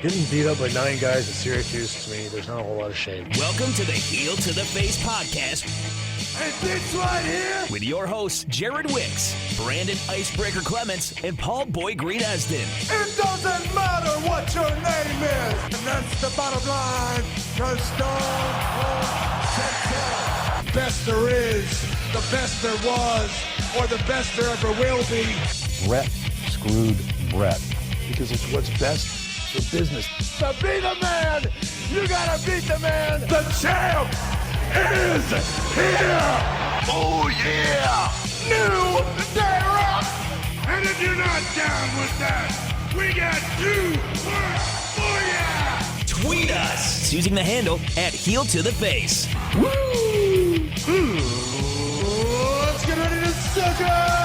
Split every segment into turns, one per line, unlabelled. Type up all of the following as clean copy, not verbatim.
Getting beat up by 9 guys at Syracuse, to me, there's not a whole lot of shame.
Welcome to the Heel to the Face podcast.
And this right here,
with your hosts, Jared Wicks, Brandon Icebreaker Clements, and Paul Boy Green Esden.
it doesn't matter what your name is. And that's the bottom line. Cause Stone Cold said so. Best there is, the best there was, or the best there ever will be.
Brett screwed Brett. Because it's what's best for business.
To be the man, you gotta beat the man. The champ is here. Oh yeah. New Day Rock. And if you're not down with that, we got 2 for ya.
Tweet us using the handle @HeelToTheFace.
Woo! Let's get ready to suck it.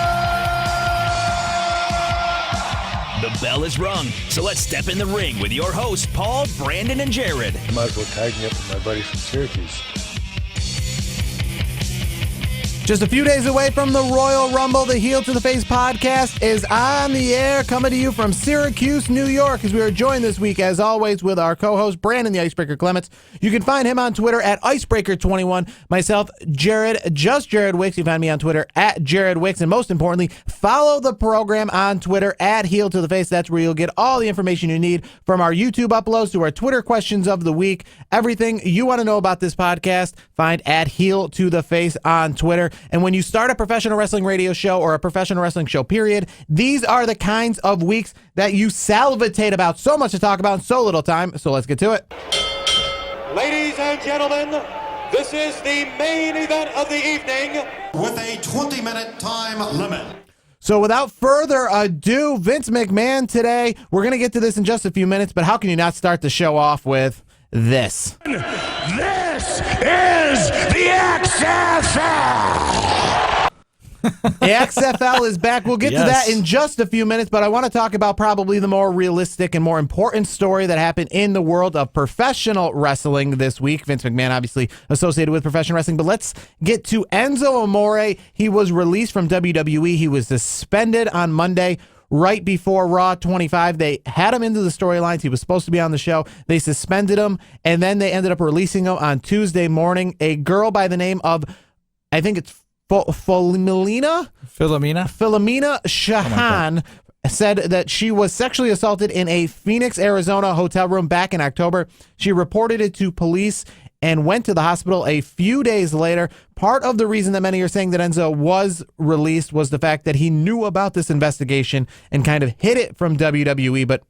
The bell is rung, so let's step in the ring with your hosts, Paul, Brandon, and Jared.
I might as well tag me up with my buddy from Syracuse.
Just a few days away from the Royal Rumble, the Heel to the Face podcast is on the air, coming to you from Syracuse, New York, as we are joined this week, as always, with our co-host, Brandon the Icebreaker Clements. You can find him on Twitter @Icebreaker21. Myself, Jared, just Jared Wicks. You find me on Twitter @Jared Wicks. And most importantly, follow the program on Twitter @Heel to the Face. That's where you'll get all the information you need, from our YouTube uploads to our Twitter questions of the week. Everything you want to know about this podcast, find @Heel to the Face on Twitter. And when you start a professional wrestling radio show or a professional wrestling show, period, these are the kinds of weeks that you salivatate about. So much to talk about in so little time. So let's get to it.
Ladies and gentlemen, this is the main event of the evening.
With a 20-minute time limit.
So without further ado, Vince McMahon today. We're going to get to this in just a few minutes, but how can you not start the show off with this?
This is the XFL.
The XFL is back. We'll get to that in just a few minutes, but I want to talk about probably the more realistic and more important story that happened in the world of professional wrestling this week. Vince McMahon obviously associated with professional wrestling, but let's get to Enzo Amore. He was released from WWE. He was suspended on Monday, right before Raw 25. They had him into the storylines. He was supposed to be on the show. They suspended him, and then they ended up releasing him on Tuesday morning. A girl by the name of, I think it's Philomena Shahan said that she was sexually assaulted in a Phoenix, Arizona hotel room back in October. She reported it to police and went to the hospital a few days later. Part of the reason that many are saying that Enzo was released was the fact that he knew about this investigation and kind of hid it from WWE. But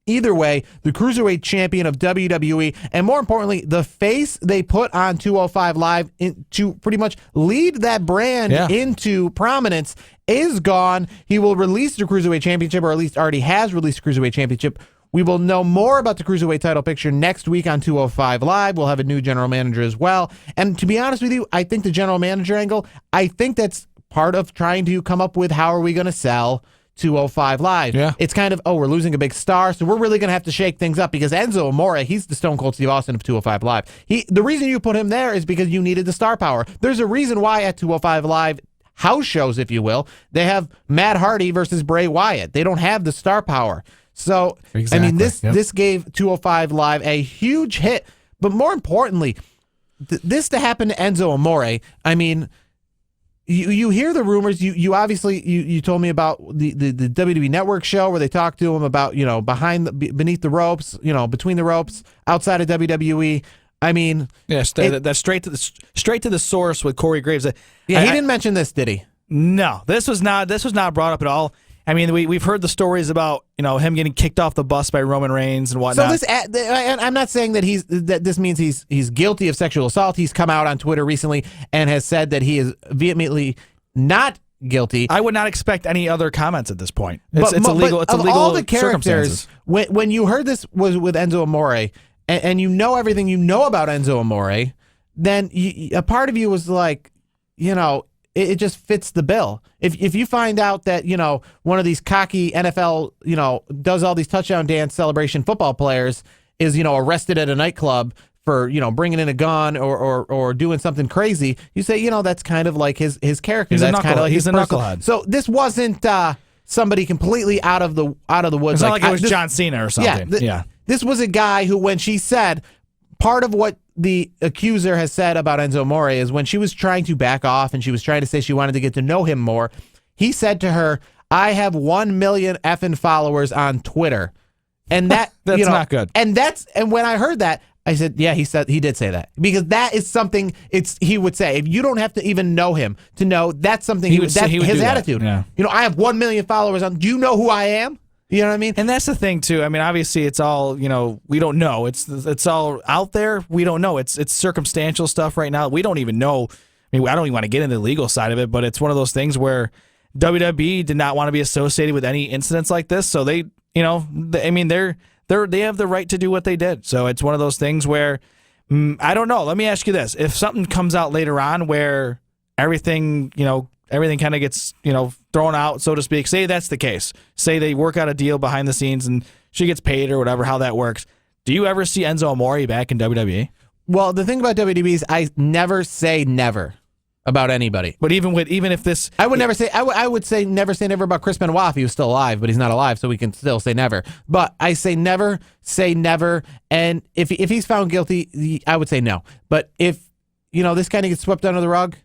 either way, the Cruiserweight champion of WWE, and more importantly, the face they put on 205 Live to pretty much lead that brand into prominence, is gone. He will release the Cruiserweight Championship, or at least already has released the Cruiserweight Championship. We will know more about the Cruiserweight title picture next week on 205 Live. We'll have a new general manager as well. And to be honest with you, I think the general manager angle, I think that's part of trying to come up with how are we going to sell 205 Live. Yeah. It's kind of, we're losing a big star, so we're really going to have to shake things up, because Enzo Amore, he's the Stone Cold Steve Austin of 205 Live. The reason you put him there is because you needed the star power. There's a reason why at 205 Live, house shows, if you will, they have Matt Hardy versus Bray Wyatt. They don't have the star power. So, exactly. I mean, this gave 205 Live a huge hit, but more importantly, this to happen to Enzo Amore, I mean, you hear the rumors. You obviously you told me about the WWE Network show where they talked to him about, beneath the ropes, between the ropes, outside of WWE. I mean,
that's straight to the source with Corey Graves.
He didn't mention this, did he?
No, this was not brought up at all. I mean, we've heard the stories about him getting kicked off the bus by Roman Reigns and whatnot.
So I'm not saying that this means he's guilty of sexual assault. He's come out on Twitter recently and has said that he is vehemently not guilty.
I would not expect any other comments at this point. It's illegal. It's
of
illegal
all the characters, when you heard this was with Enzo Amore, and you know everything you know about Enzo Amore, then a part of you was like, it just fits the bill. If you find out that, one of these cocky NFL, does all these touchdown dance celebration football players is, arrested at a nightclub for, bringing in a gun or doing something crazy, you say, that's kind of like his character.
He's
That's kind of like
he's a knucklehead.
So this wasn't somebody completely out of the woods.
It's not like it was John Cena or something.
This was a guy who, when she said, part of what the accuser has said about Enzo Amore is when she was trying to back off and she was trying to say she wanted to get to know him more, he said to her, I have 1 million effing followers on Twitter. And that
that's not good.
And when I heard that, I said, yeah, he did say that, because that is something he would say. If you don't have to even know him to know, that's something he would say, his attitude.
Yeah.
I have 1 million followers on. Do you know who I am? You know what I mean?
And that's the thing too. I mean, obviously it's all, we don't know. It's all out there. We don't know. It's circumstantial stuff right now. We don't even know. I mean, I don't even want to get into the legal side of it, but it's one of those things where WWE did not want to be associated with any incidents like this. So they have the right to do what they did. So it's one of those things where, I don't know. Let me ask you this. If something comes out later on where everything kind of gets, thrown out, so to speak, say that's the case. Say they work out a deal behind the scenes and she gets paid or whatever, how that works. Do you ever see Enzo Amore back in WWE?
Well, the thing about WWE is I never say never about anybody.
But even if this,
I would never say. I would say never say never about Chris Benoit if he was still alive, but he's not alive, so we can still say never. But I say never, and if he's found guilty, I would say no. But if this kind of gets swept under the rug,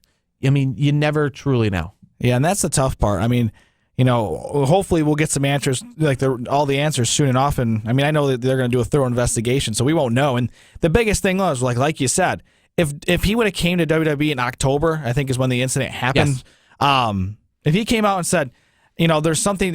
I mean, you never truly know.
Yeah, and that's the tough part. I mean, hopefully we'll get some answers, like all the answers soon enough. And I mean, I know that they're going to do a thorough investigation, so we won't know. And the biggest thing was, like you said, if he would have came to WWE in October, I think is when the incident happened. Yes. If he came out and said, there's something,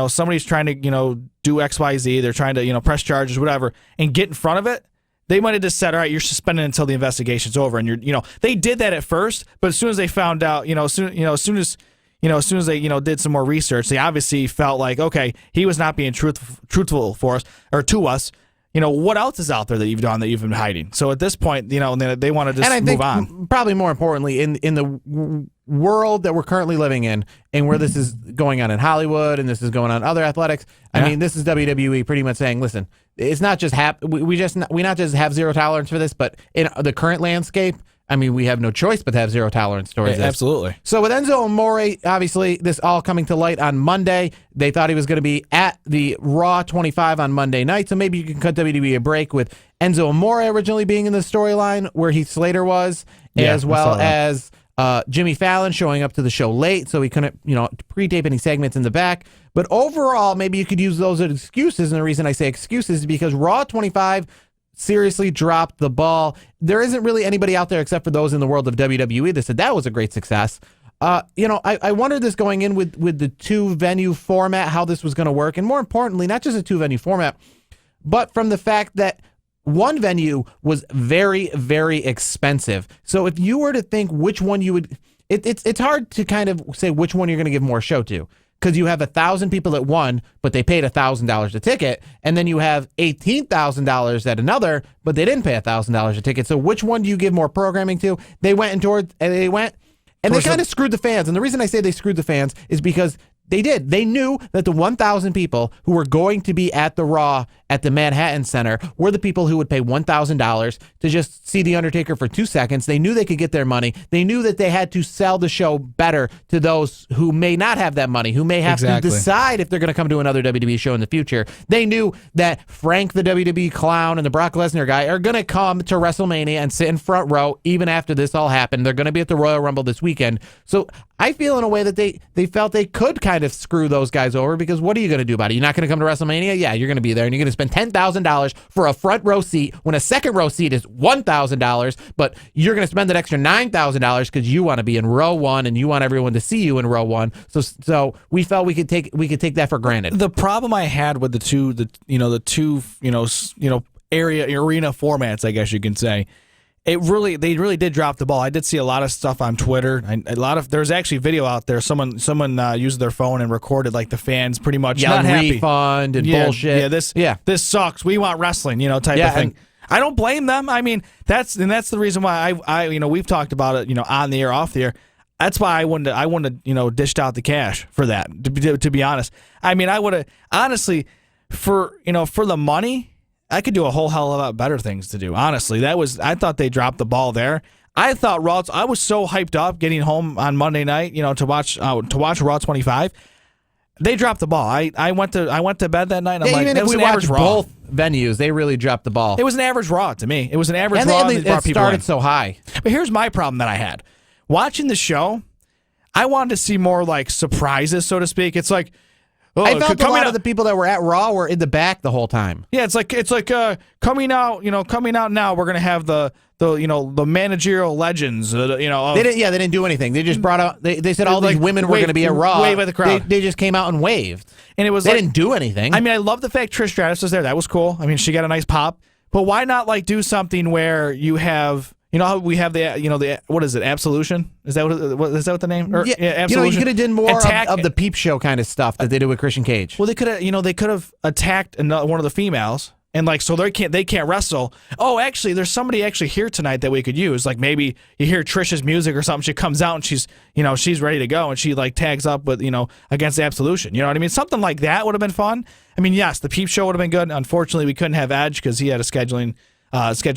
somebody's trying to, do XYZ, they're trying to, press charges, whatever, and get in front of it, they might have just said, all right, you're suspended until the investigation's over. And they did that at first, but as soon as they found out, as soon as they, did some more research, they obviously felt like, okay, he was not being truthful for us or to us. What else is out there that you've done that you've been hiding? So at this point, they want to just move on.
Probably more importantly, in the world that we're currently living in, and where this is going on in Hollywood, and this is going on in other athletics. I mean, this is WWE pretty much saying, listen, it's not just we not just have zero tolerance for this, but in the current landscape, I mean, we have no choice but to have zero tolerance towards this.
Absolutely.
So with Enzo Amore, obviously, this all coming to light on Monday. They thought he was going to be at the Raw 25 on Monday night, so maybe you can cut WWE a break with Enzo Amore originally being in the storyline where Heath Slater was, as well as Jimmy Fallon showing up to the show late, so he couldn't, pre-tape any segments in the back. But overall, maybe you could use those as excuses, and the reason I say excuses is because Raw 25 seriously dropped the ball. There isn't really anybody out there except for those in the world of WWE that said that was a great success. I wondered this going in with the 2-venue format, how this was going to work, and more importantly, not just a 2-venue format, but from the fact that one venue was very, very expensive. So if you were to think which one you would, it's hard to kind of say which one you're going to give more show to. Because you have 1,000 people at one, but they paid $1,000 a ticket, and then you have $18,000 at another, but they didn't pay $1,000 a ticket. So which one do you give more programming to? They went they kind of screwed the fans. And the reason I say they screwed the fans is because they did. They knew that the 1,000 people who were going to be at the Raw at the Manhattan Center were the people who would pay $1,000 to just see The Undertaker for 2 seconds. They knew they could get their money. They knew that they had to sell the show better to those who may not have that money, who may have to decide if they're going to come to another WWE show in the future. They knew that Frank the WWE clown and the Brock Lesnar guy are going to come to WrestleMania and sit in front row even after this all happened. They're going to be at the Royal Rumble this weekend. So I feel in a way that they felt they could kind of screw those guys over, because what are you going to do about it? You're not going to come to WrestleMania? Yeah, you're going to be there, and you're going to spend $10,000 for a front row seat when a second row seat is $1,000, but you're going to spend an extra $9,000 because you want to be in row one and you want everyone to see you in row one. So we felt we could take that for granted.
The problem I had with the two arena formats, I guess you can say, they really did drop the ball. I did see a lot of stuff on Twitter. There's actually video out there. Someone used their phone and recorded like the fans pretty much not happy.
Refund and bullshit.
This sucks. We want wrestling, type of thing. I don't blame them. I mean, that's the reason why I we've talked about it, on the air, off the air. That's why I wouldn't dished out the cash for that. To be honest, I mean, I would have honestly for the money. I could do a whole hell of a lot better things to do. Honestly, I thought they dropped the ball there. I thought Raw. I was so hyped up getting home on Monday night, to watch Raw 25. They dropped the ball. I went to bed that night. And I'm
even
like,
if we watch venues, they really dropped the ball.
It was an average Raw to me. It was an average
and
Raw.
It
brought people
started
in.
so high.
But here's my problem that I had. Watching the show, I wanted to see more like surprises, so to speak. It's like,
I felt a lot of the people that were at Raw were in the back the whole time.
Yeah, it's like coming out now. We're gonna have the managerial legends. They
didn't do anything. They just brought out. They said all these women were going to be at Raw.
Wave at the crowd.
They just came out and waved,
and it was
they didn't do anything.
I mean, I love the fact Trish Stratus was there. That was cool. I mean, she got a nice pop. But why not like do something where you have. You know how we have the what is it? Absolution? Is that what the name? Or, Absolution.
You could have done more of the peep show kind of stuff that they do with Christian Cage.
Well, they could have attacked one of the females and like so they can't wrestle. Oh, actually, there's somebody actually here tonight that we could use. Like maybe you hear Trish's music or something. She comes out and she's ready to go and she like tags up with against Absolution. You know what I mean? Something like that would have been fun. I mean, yes, the peep show would have been good. Unfortunately, we couldn't have Edge because he had a scheduling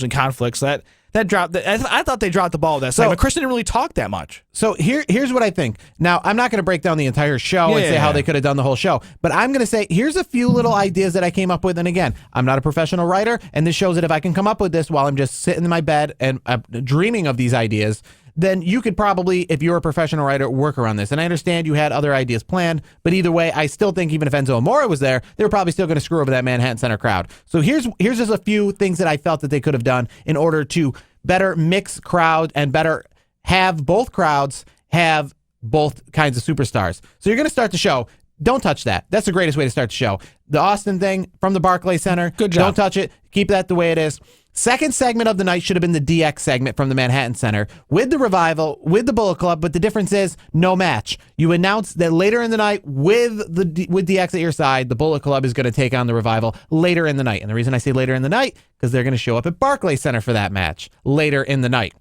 conflicts. That dropped. I thought they dropped the ball that time. But Chris didn't really talk that much.
So here's what I think. Now, I'm not going to break down the entire show and say how they could have done the whole show, but I'm going to say here's a few little ideas that I came up with. And again, I'm not a professional writer, and this shows that if I can come up with this while I'm just sitting in my bed and dreaming of these ideas, then you could probably, if you're a professional writer, work around this. And I understand you had other ideas planned, but either way, I still think even if Enzo Amore was there, they were probably still going to screw over that Manhattan Center crowd. So here's just a few things that I felt that they could have done in order to better mix crowd and better have both crowds have both kinds of superstars. So you're going to start the show. Don't touch that. That's the greatest way to start the show. The Austin thing from the Barclays Center.
Good job.
Don't touch it. Keep that the way it is. Second segment of the night should have been the DX segment from the Manhattan Center with the Revival, with the Bullet Club, but the difference is no match. You announce that later in the night with DX at your side, the Bullet Club is going to take on the Revival later in the night. And the reason I say later in the night, because they're going to show up at Barclays Center for that match later in the night.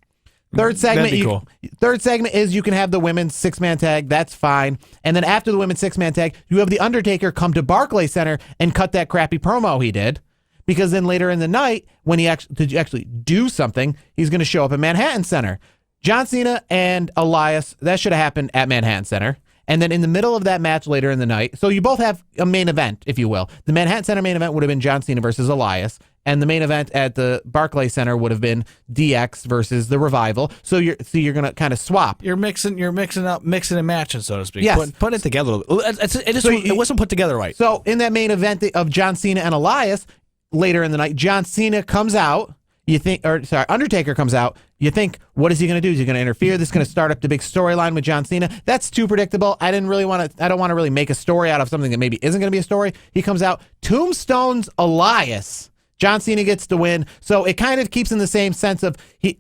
Third segment, Third segment is you can have the women's 6-man tag. That's fine. And then after the women's 6-man tag, you have the Undertaker come to Barclays Center and cut that crappy promo he did. Because then later in the night, when he actually do something, he's going to show up at Manhattan Center. John Cena and Elias, that should have happened at Manhattan Center. And then in the middle of that match later in the night, so you both have a main event, if you will. The Manhattan Center main event would have been John Cena versus Elias. And the main event at the Barclays Center would have been DX versus the Revival. So you're going to kind of swap.
You're mixing and matching, so to speak.
Yes.
Putting it together. It wasn't put together right.
So in that main event of John Cena and Elias, later in the night, John Cena comes out. Undertaker comes out. You think, what is he going to do? Is he going to interfere? This is going to start up the big storyline with John Cena. That's too predictable. I don't want to really make a story out of something that maybe isn't going to be a story. He comes out, tombstones Elias. John Cena gets the win, so it kind of keeps in the same sense of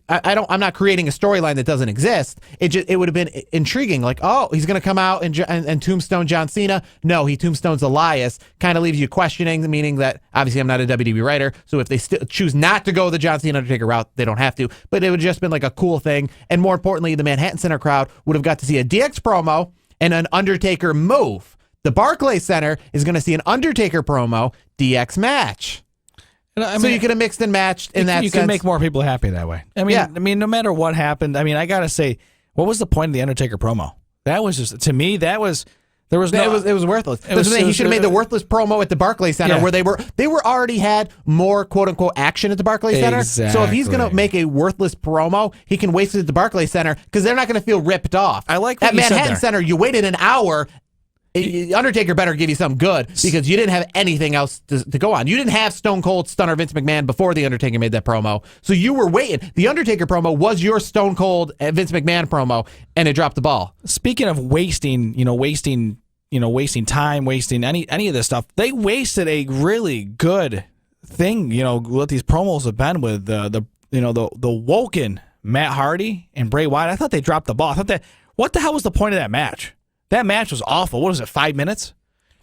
I'm not creating a storyline that doesn't exist. It would have been intriguing, like, oh, he's going to come out and tombstone John Cena. No, he tombstones Elias. Kind of leaves you questioning, meaning that obviously I'm not a WWE writer, so if they choose not to go the John Cena Undertaker route, they don't have to. But it would have just been like a cool thing, and more importantly, the Manhattan Center crowd would have got to see a DX promo and an Undertaker move. The Barclays Center is going to see an Undertaker promo, DX match. So you could have mixed and matched in that sense.
You can make more people happy that way. I mean, no matter what happened, I mean, I got to say, what was the point of the Undertaker promo? That was just, to me, it was
worthless. He should have made the worthless promo at the Barclays Center where they were already had more quote unquote action at the Barclays Center.
Exactly.
So if he's going to make a worthless promo, he can waste it at the Barclays Center because they're not going to feel ripped off.
I like what
at
you said
Manhattan
there.
Center. You waited an hour. Undertaker better give you something good because you didn't have anything else to go on. You didn't have Stone Cold Stunner Vince McMahon before the Undertaker made that promo, so you were waiting. The Undertaker promo was your Stone Cold Vince McMahon promo, and it dropped the ball.
Speaking of wasting time, wasting any of this stuff, they wasted a really good thing. What these promos have been with the woken Matt Hardy and Bray Wyatt. I thought they dropped the ball. I thought what the hell was the point of that match? That match was awful. What was it, 5 minutes?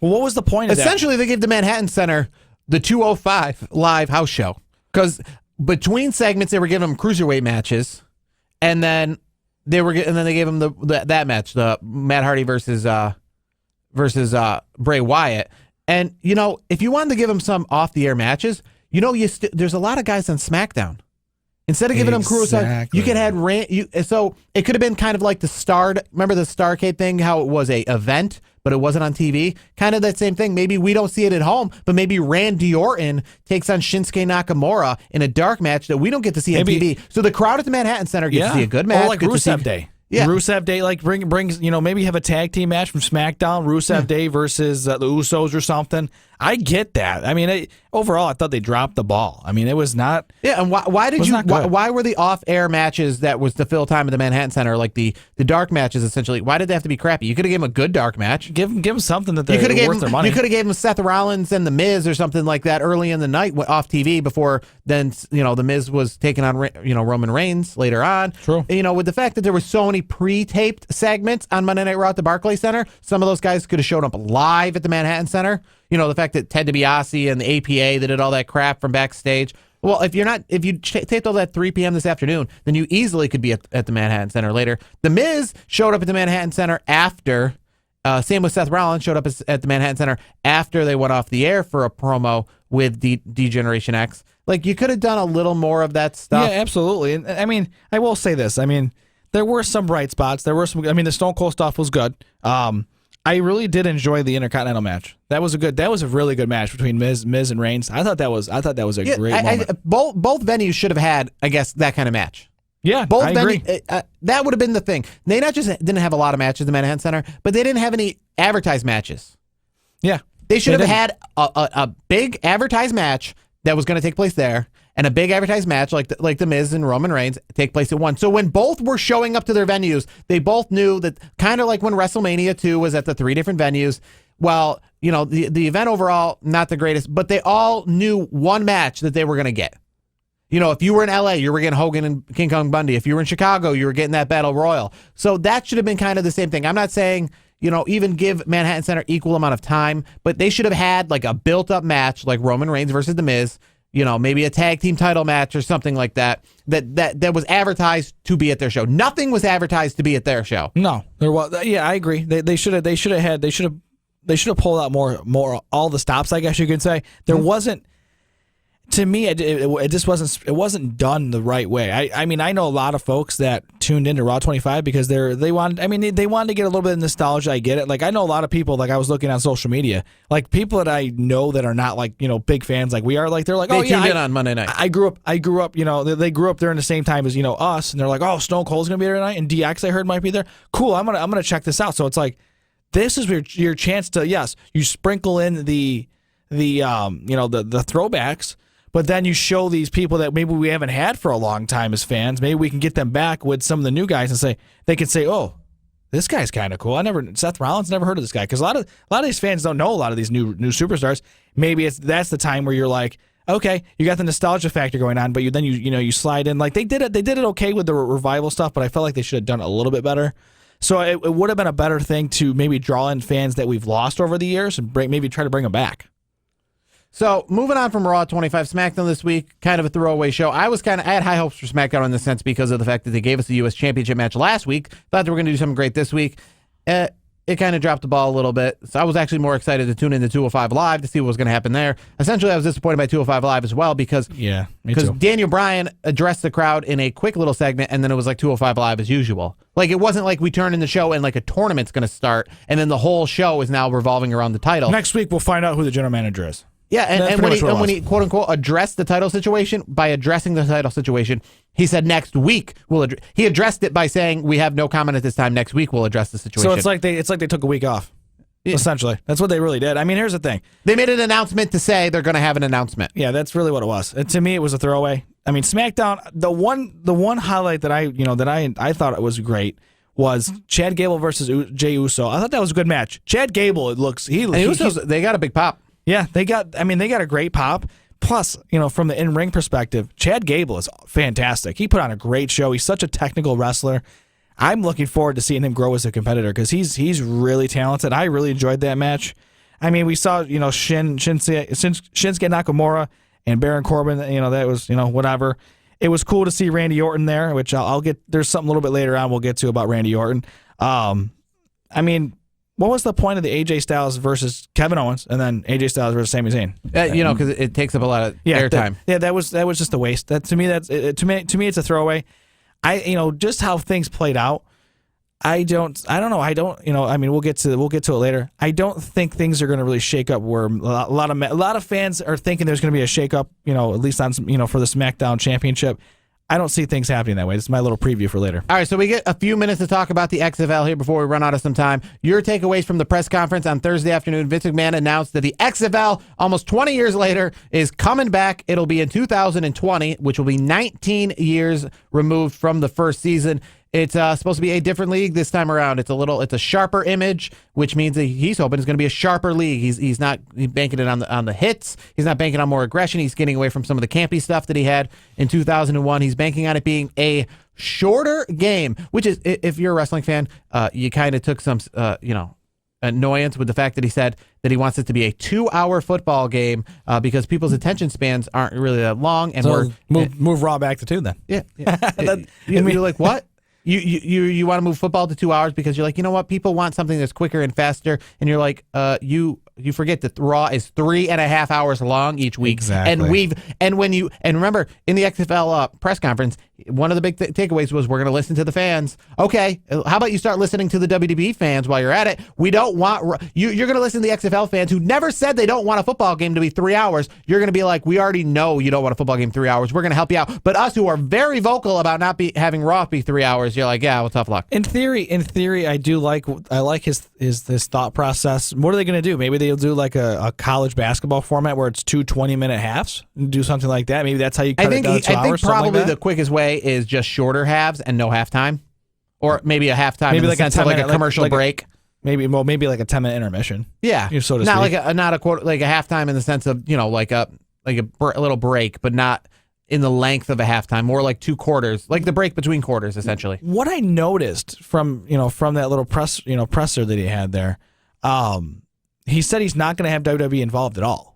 Well, what was the point of that?
Essentially, they gave the Manhattan Center the 205 live house show because between segments they were giving them cruiserweight matches, and then they gave them that match, the Matt Hardy versus Bray Wyatt. And if you wanted to give them some off the air matches, there's a lot of guys on SmackDown. Instead of giving them crew, you could have so it could have been kind of like the Remember the Starrcade thing? How it was a event, but it wasn't on TV. Kind of that same thing. Maybe we don't see it at home, but maybe Randy Orton takes on Shinsuke Nakamura in a dark match that we don't get to see on TV. So the crowd at the Manhattan Center gets to see a good match.
Or like Rusev Day.
Yeah.
Rusev Day, like brings, maybe have a tag team match from SmackDown, Rusev Day versus the Usos or something. I get that. I mean, overall, I thought they dropped the ball. I mean, it was not.
Yeah, and why were the off-air matches that was to fill time at the Manhattan Center, like the dark matches essentially? Why did they have to be crappy? You could have given them a good dark match.
Give them something that they're worth their money.
You could have given them Seth Rollins and The Miz or something like that early in the night off TV before then. The Miz was taking on Roman Reigns later on.
True.
With the fact that there were so many pre-taped segments on Monday Night Raw at the Barclays Center, some of those guys could have shown up live at the Manhattan Center. The fact that Ted DiBiase and the APA that did all that crap from backstage. Well, if you taped all that at 3 p.m. this afternoon, then you easily could be at the Manhattan Center later. The Miz showed up at the Manhattan Center after. Same with Seth Rollins, showed up at the Manhattan Center after they went off the air for a promo with D-Generation X. Like, you could have done a little more of that stuff.
Yeah, absolutely. And I mean, I will say this. I mean, there were some bright spots. There were some. I mean, the Stone Cold stuff was good. I really did enjoy the Intercontinental match. That was a really good match between Miz and Reigns. I thought that was a great moment.
Both venues should have had, I guess, that kind of match.
Yeah,
both
I agree.
That would have been the thing. They not just didn't have a lot of matches at the Manhattan Center, but they didn't have any advertised matches.
Yeah,
they should have had a big advertised match that was going to take place there, and a big advertised match like the Miz and Roman Reigns take place at one. So when both were showing up to their venues, they both knew that, kind of like when WrestleMania 2 was at the 3 different venues. Well, the event overall, not the greatest, but they all knew one match that they were going to get. If you were in LA, you were getting Hogan and King Kong Bundy. If you were in Chicago, you were getting that Battle Royal. So that should have been kind of the same thing. I'm not saying, even give Manhattan Center equal amount of time, but they should have had like a built-up match like Roman Reigns versus The Miz, maybe a tag team title match or something like that was advertised to be at their show. Nothing was advertised to be at their show.
No, there was. Yeah, I agree. They should have pulled out more all the stops, I guess you could say. There wasn't. To me, it just wasn't done the right way. I mean, I know a lot of folks that tuned into Raw 25 because they wanted to get a little bit of nostalgia. I get it. Like, I know a lot of people, like I was looking on social media, like people that I know that are not like, big fans like we are, like they're like,
they tuned in on Monday night.
I grew up, they grew up during the same time as, us, and they're like, oh, Stone Cold's going to be there tonight, and DX I heard might be there. Cool, I'm going to check this out. So it's like, this is your chance to, yes, you sprinkle in the throwbacks, but then you show these people that maybe we haven't had for a long time as fans. Maybe we can get them back with some of the new guys and they can say, oh, this guy's kind of cool. Seth Rollins, never heard of this guy. Because a lot of these fans don't know a lot of these new superstars. Maybe that's the time where you're like, okay, you got the nostalgia factor going on, but you slide in. Like they did it okay with the revival stuff, but I felt like they should have done it a little bit better. So it would have been a better thing to maybe draw in fans that we've lost over the years and maybe try to bring them back.
So, moving on from Raw 25, SmackDown this week, kind of a throwaway show. I had high hopes for SmackDown in the sense because of the fact that they gave us a U.S. Championship match last week. Thought they were going to do something great this week. It kind of dropped the ball a little bit. So, I was actually more excited to tune into 205 Live to see what was going to happen there. Essentially, I was disappointed by 205 Live as well because Daniel Bryan addressed the crowd in a quick little segment, and then it was like 205 Live as usual. Like, it wasn't like we turn in the show and like a tournament's going to start, and then the whole show is now revolving around the title.
Next week, we'll find out who the general manager is.
Yeah, and when he quote unquote addressed the title situation, by addressing the title situation, he said next week he addressed it by saying we have no comment at this time. Next week we'll address the situation.
So it's like they took a week off. Yeah. Essentially, that's what they really did. I mean, here's the thing:
they made an announcement to say they're going to have an announcement.
Yeah, that's really what it was. And to me, it was a throwaway. I mean, SmackDown. The one highlight that I thought it was great was Chad Gable versus Jey Uso. I thought that was a good match. Chad Gable,
they got a big pop.
Yeah, they got a great pop. Plus, from the in-ring perspective, Chad Gable is fantastic. He put on a great show. He's such a technical wrestler. I'm looking forward to seeing him grow as a competitor because he's really talented. I really enjoyed that match. I mean, we saw, Shinsuke Nakamura and Baron Corbin, that was, whatever. It was cool to see Randy Orton there, which I'll get. There's something a little bit later on we'll get to about Randy Orton. I mean, what was the point of the AJ Styles versus Kevin Owens and then AJ Styles versus Sami Zayn?
Because it takes up a lot of airtime.
That was just a waste. To me, it's a throwaway. Just how things played out. I don't know. I mean, we'll get to it later. I don't think things are going to really shake up where a lot of fans are thinking there's going to be a shake up, at least on some, for the SmackDown Championship. I don't see things happening that way. This is my little preview for later.
All right, so we get a few minutes to talk about the XFL here before we run out of some time. Your takeaways from the press conference on Thursday afternoon. Vince McMahon announced that the XFL, almost 20 years later, is coming back. It'll be in 2020, which will be 19 years removed from the first season. It's supposed to be a different league this time around. It's a sharper image, which means that he's hoping it's going to be a sharper league. He's not banking it on the hits. He's not banking on more aggression. He's getting away from some of the campy stuff that he had in 2001. He's banking on it being a shorter game, which is, if you're a wrestling fan, you kind of took some, annoyance with the fact that he said that he wants it to be a 2-hour football game because people's attention spans aren't really that long. And
so move Raw back to 2 then.
Yeah. You're like, what? You want to move football to 2 hours because you're like, you know what? People want something that's quicker and faster. And you're like, you forget that Raw is 3.5 hours long each week.
Exactly.
And remember in the XFL press conference, one of the big takeaways was we're going to listen to the fans. Okay, how about you start listening to the WWE fans while you're at it? We don't want you're going to listen to the XFL fans who never said they don't want a football game to be 3 hours. You're going to be like, we already know you don't want a football game 3 hours. We're going to help you out. But us who are very vocal about not having Raw be 3 hours, you're like, yeah, well, tough luck.
In theory, I like his thought process. What are they going to do? Maybe they'll do like a college basketball format where it's 2 20-minute halves and do something like that. Maybe that's how you cut it down to 2 hours.
I think probably
like
the quickest way is just shorter halves and no halftime, or maybe a halftime in the sense of like a commercial break.
Maybe like a 10-minute intermission.
Yeah,
so to
not
speak.
not a quarter, like a halftime in the sense of like a little break, but not in the length of a halftime. More like 2 quarters, like the break between quarters, essentially.
What I noticed from that little presser that he had there, he said he's not going to have WWE involved at all.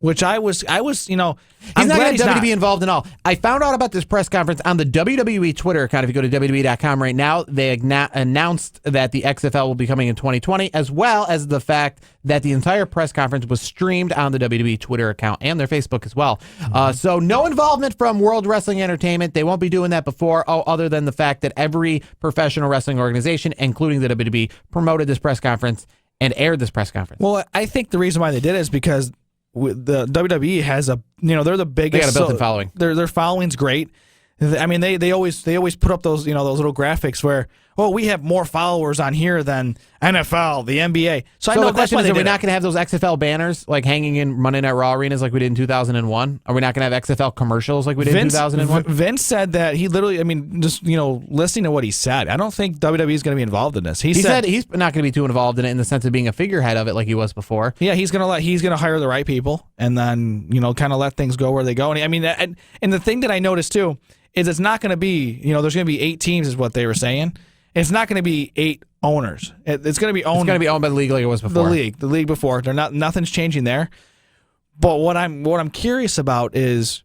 Which I was,
he's not going to have WWE involved at all. I found out about this press conference on the WWE Twitter account. If you go to WWE.com right now, they announced that the XFL will be coming in 2020, as well as the fact that the entire press conference was streamed on the WWE Twitter account and their Facebook as well. So no involvement from World Wrestling Entertainment. They won't be doing that before, other than the fact that every professional wrestling organization, including the WWE, promoted this press conference and aired this press conference.
Well, I think the reason why they did it is because the WWE has they're the biggest.
They got a built-in following.
Their following's great. I mean, they always put up those those little graphics where we have more followers on here than NFL, the NBA. So I know
the question is, are we not going
to
to have those XFL banners like hanging in Monday Night Raw arenas like we did in 2001? Are we not going to have XFL commercials like we did in 2001?
Vince said that he literally, just listening to what he said, I don't think WWE is going to be involved in this. He said
he's not going to be too involved in it in the sense of being a figurehead of it like he was before.
Yeah, he's going to hire the right people and then kind of let things go where they go. And and the thing that I noticed too is it's not going to be there's going to be 8 teams is what they were saying. It's not going to be 8 owners. It's going to be owned.
It's going to be owned by the league like it was before.
The league before. Nothing's changing there. But what I'm curious about is,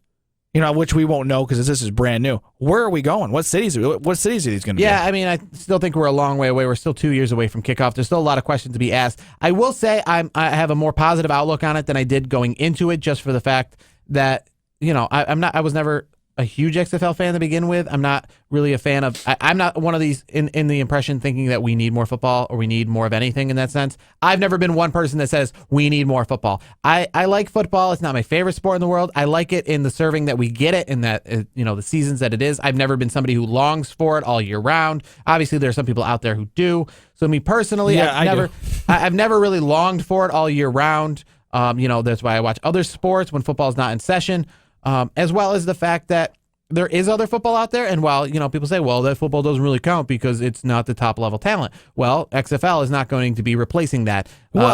which we won't know because this is brand new. Where are we going? What cities are these going to be?
Yeah, I still think we're a long way away. We're still 2 years away from kickoff. There's still a lot of questions to be asked. I will say I have a more positive outlook on it than I did going into it, just for the fact that I was never a huge XFL fan to begin with. I'm not really a fan of. I'm not one of these in the impression thinking that we need more football or we need more of anything in that sense. I've never been one person that says we need more football. I like football. It's not my favorite sport in the world. I like it in the serving that we get it in that the seasons that it is. I've never been somebody who longs for it all year round. Obviously, there are some people out there who do. So me personally, I've never really longed for it all year round. That's why I watch other sports when football is not in session. As well as the fact that there is other football out there, and while people say, well, that football doesn't really count because it's not the top level talent. Well, XFL is not going to be replacing that. There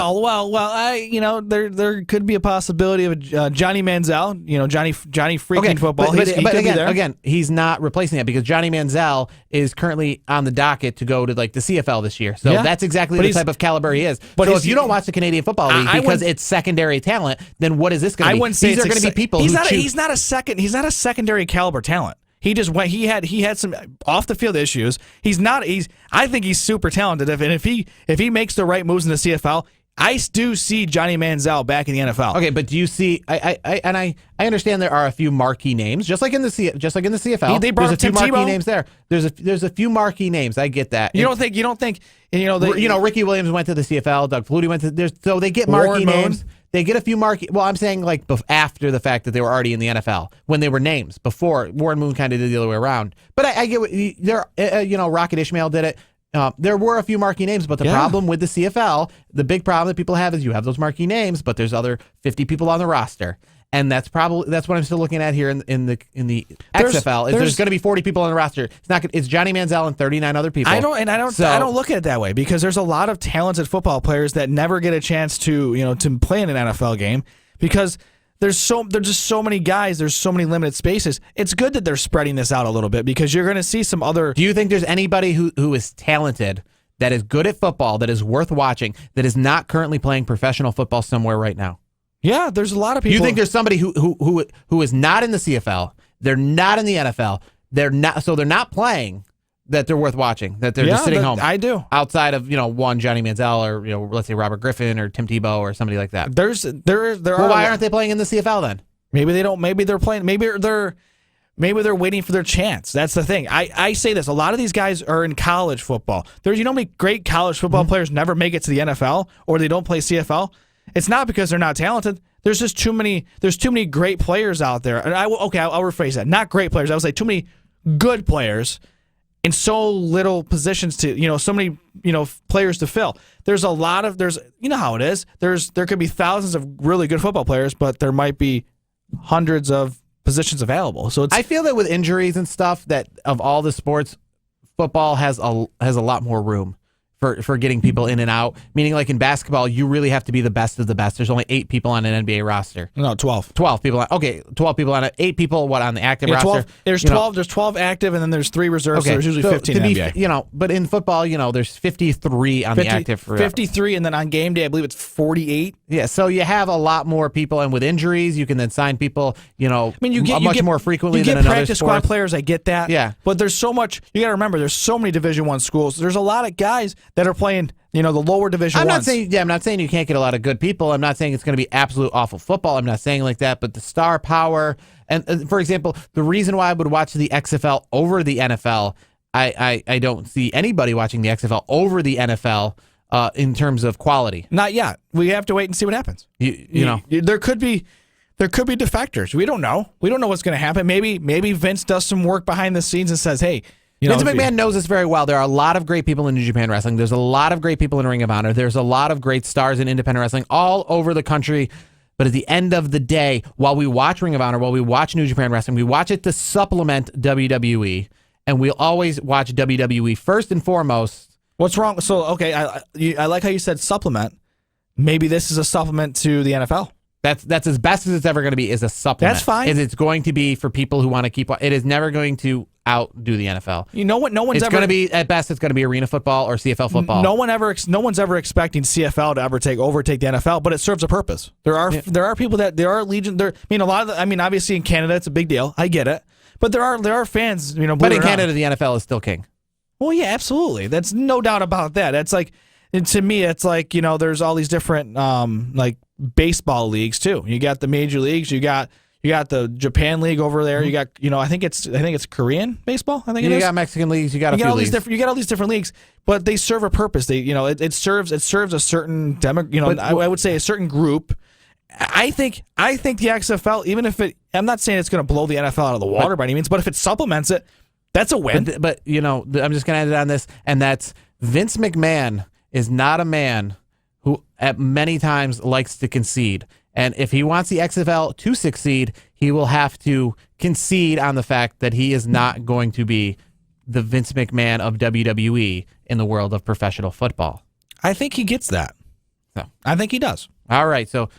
could be a possibility of Johnny Manziel, Johnny freaking football. But again, he's not replacing that because Johnny Manziel is currently on the docket to go to like the CFL this year. So that's exactly the type of caliber he is. But if you don't watch the Canadian Football League because it's secondary talent, then what is this going to be?
I wouldn't say
these are going to be people.
He's not a secondary caliber talent. He just went. He had some off the field issues. I think he's super talented. If he makes the right moves in the CFL, I do see Johnny Manziel back in the NFL.
Okay, but do you see? I understand there are a few marquee names, just like in the CFL.
They brought
there's a few
Tim
marquee
Tebow.
names there. There's a few marquee names. I get that.
You don't think? And,
Ricky Williams went to the CFL. Doug Flutie went to. So they get marquee
Warren Moon.
names. They get a few marquee. Well, I'm saying like after the fact that they were already in the NFL when they were names. Before Warren Moon kind of did the other way around. But I get what there. Rocket Ishmael did it. There were a few marquee names, but the problem with the CFL, the big problem that people have is you have those marquee names, but there's other 50 people on the roster, and that's what I'm still looking at here in the XFL. There's going to be 40 people on the roster. It's Johnny Manziel and 39 other people.
I don't look at it that way because there's a lot of talented football players that never get a chance to play in an NFL game because there's just so many guys. There's so many limited spaces. It's good that they're spreading this out a little bit because you're going to see some other.
Do you think there's anybody who is talented, that is good at football, that is worth watching, that is not currently playing professional football somewhere right now?
Yeah, there's a lot of people.
You think there's somebody who is not in the CFL? They're not in the NFL. They're not playing. That they're worth watching. That they're just sitting home.
I do.
Outside of one Johnny Manziel or let's say Robert Griffin or Tim Tebow or somebody like that.
Well,
why aren't they playing in the CFL then?
Maybe they don't. Maybe they're playing. Maybe they're waiting for their chance. That's the thing. I say this. A lot of these guys are in college football. There's how many great college football players never make it to the NFL or they don't play CFL. It's not because they're not talented. There's just too many. There's too many great players out there. And I'll rephrase that. Not great players. I would say too many good players. In so little positions to, so many, players to fill. There's a lot of, how it is. There could be thousands of really good football players, but there might be hundreds of positions available. So I
feel that with injuries and stuff, that of all the sports, football has a lot more room for getting people in and out. Meaning, like in basketball, you really have to be the best of the best. There's only 8 people on an NBA roster.
No, 12.
12 people. 12 people on it. 8 people on the active roster.
12, there's 12. There's 12 active, and then there's 3 reserves. Okay. So there's usually 15 in NBA.
But in football, there's 53 on the active.
53, and then on game day, I believe it's 48.
Yeah, so you have a lot more people, and with injuries, you can then sign people. Much more frequently than in other sports. You get
practice squad players. I get that.
Yeah,
but there's so much. You got to remember, there's so many Division I schools. There's a lot of guys that are playing. The lower division.
I'm not saying you can't get a lot of good people. I'm not saying it's going to be absolute awful football. I'm not saying like that. But the star power, and for example, the reason why I would watch the XFL over the NFL, I don't see anybody watching the XFL over the NFL in terms of quality.
Not yet. We have to wait and see what happens. There could be defectors. We don't know. We don't know what's going to happen. Maybe Vince does some work behind the scenes and says, hey.
Vince McMahon knows this very well. There are a lot of great people in New Japan Wrestling. There's a lot of great people in Ring of Honor. There's a lot of great stars in independent wrestling all over the country. But at the end of the day, while we watch Ring of Honor, while we watch New Japan Wrestling, we watch it to supplement WWE. And we'll always watch WWE first and foremost.
What's wrong? So, okay, I like how you said supplement. Maybe this is a supplement to the NFL.
That's as best as it's ever going to be, is a supplement.
That's fine.
It's going to be for people who want to keep. It is never going to outdo the NFL.
You know what? It's
going to be, at best, it's going to be arena football or CFL football.
No one's ever expecting CFL to overtake the NFL, but it serves a purpose. There are people there are legion. Obviously in Canada it's a big deal. I get it, but there are fans.
But in Canada the NFL is still king.
Well, yeah, absolutely. That's no doubt about that. That's like, to me, it's like there's all these different like baseball leagues too. You got the major leagues. You got the Japan League over there. You got I think it's Korean baseball. I think it is.
You got Mexican leagues. You got a few leagues.
You got all these different leagues, but they serve a purpose. They it serves a certain demo. I would say a certain group. I think the XFL, even if I'm not saying it's going to blow the NFL out of the water by any means, but if it supplements it, that's a win.
But I'm just going to end it on this, and that's Vince McMahon is not a man who at many times likes to concede. And if he wants the XFL to succeed, he will have to concede on the fact that he is not going to be the Vince McMahon of WWE in the world of professional football.
I think he gets that.
So
I think he does.
All right, so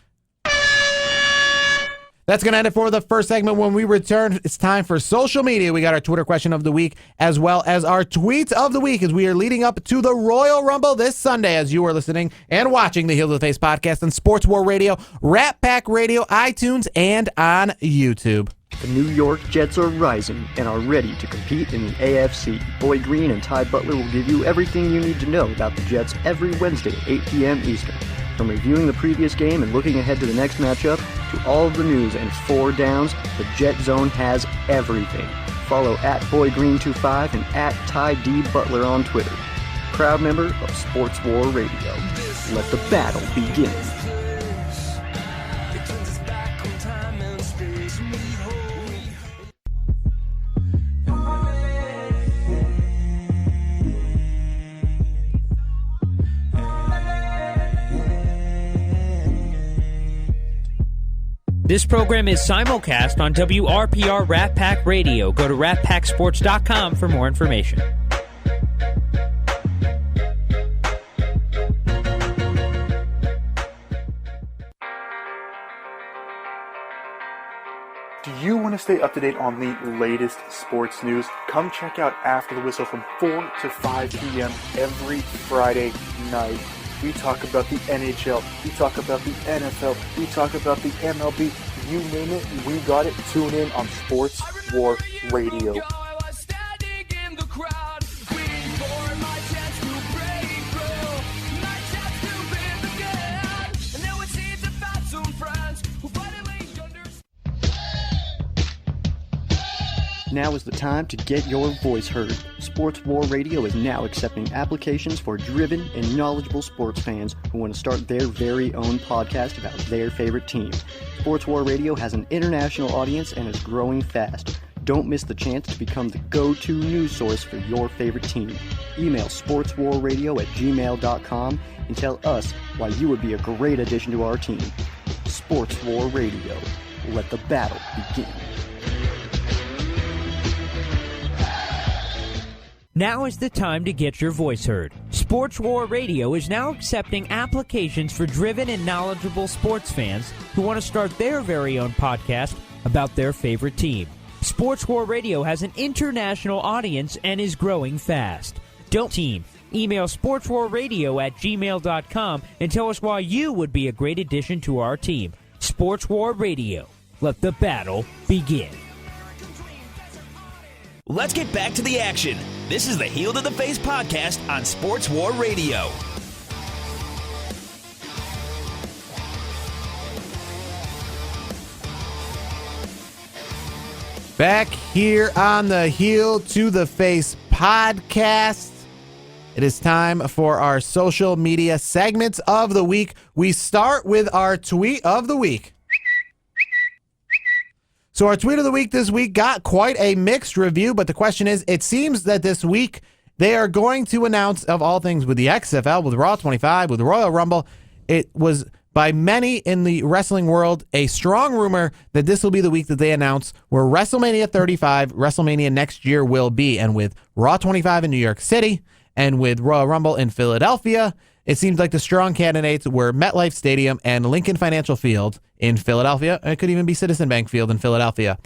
that's going to end it for the first segment. When we return, it's time for social media. We got our Twitter question of the week, as well as our tweets of the week, as we are leading up to the Royal Rumble this Sunday, as you are listening and watching the Heels of the Face podcast on Sports War Radio, Rat Pack Radio, iTunes, and on YouTube.
The New York Jets are rising and are ready to compete in the AFC. Boyd Green and Ty Butler will give you everything you need to know about the Jets every Wednesday at 8 p.m. Eastern. From reviewing the previous game and looking ahead to the next matchup, to all of the news and 4 downs, the Jet Zone has everything. Follow @BoyGreen25 and @TyDButler on Twitter. Proud member of Sports War Radio. Let the battle begin.
This program is simulcast on WRPR Rat Pack Radio. Go to ratpacksports.com for more information.
Do you want to stay up to date on the latest sports news? Come check out After the Whistle from 4 to 5 p.m. every Friday night. We talk about the NHL, we talk about the NFL, we talk about the MLB, you name it, we got it. Tune in on Sports War Radio.
Now is the time to get your voice heard. Sports War Radio is now accepting applications for driven and knowledgeable sports fans who want to start their very own podcast about their favorite team. Sports War Radio has an international audience and is growing fast. Don't miss the chance to become the go-to news source for your favorite team. Email sportswarradio@gmail.com and tell us why you would be a great addition to our team. Sports War Radio. Let the battle begin.
Now is the time to get your voice heard. Sports War Radio is now accepting applications for driven and knowledgeable sports fans who want to start their very own podcast about their favorite team. Sports War Radio has an international audience and is growing fast. Don't team. Email sportswarradio@gmail.com and tell us why you would be a great addition to our team. Sports War Radio. Let the battle begin.
Let's get back to the action. This is the Heel to the Face podcast on Sports War Radio.
Back here on the Heel to the Face podcast. It is time for our social media segments of the week. We start with our tweet of the week. So our tweet of the week this week got quite a mixed review, but the question is, it seems that this week they are going to announce, of all things, with the XFL, with Raw 25, with the Royal Rumble. It was, by many in the wrestling world, a strong rumor that this will be the week that they announce where WrestleMania 35, WrestleMania next year will be. And with Raw 25 in New York City and with Royal Rumble in Philadelphia, it seems like the strong candidates were MetLife Stadium and Lincoln Financial Field in Philadelphia. It could even be Citizen Bank Field in Philadelphia.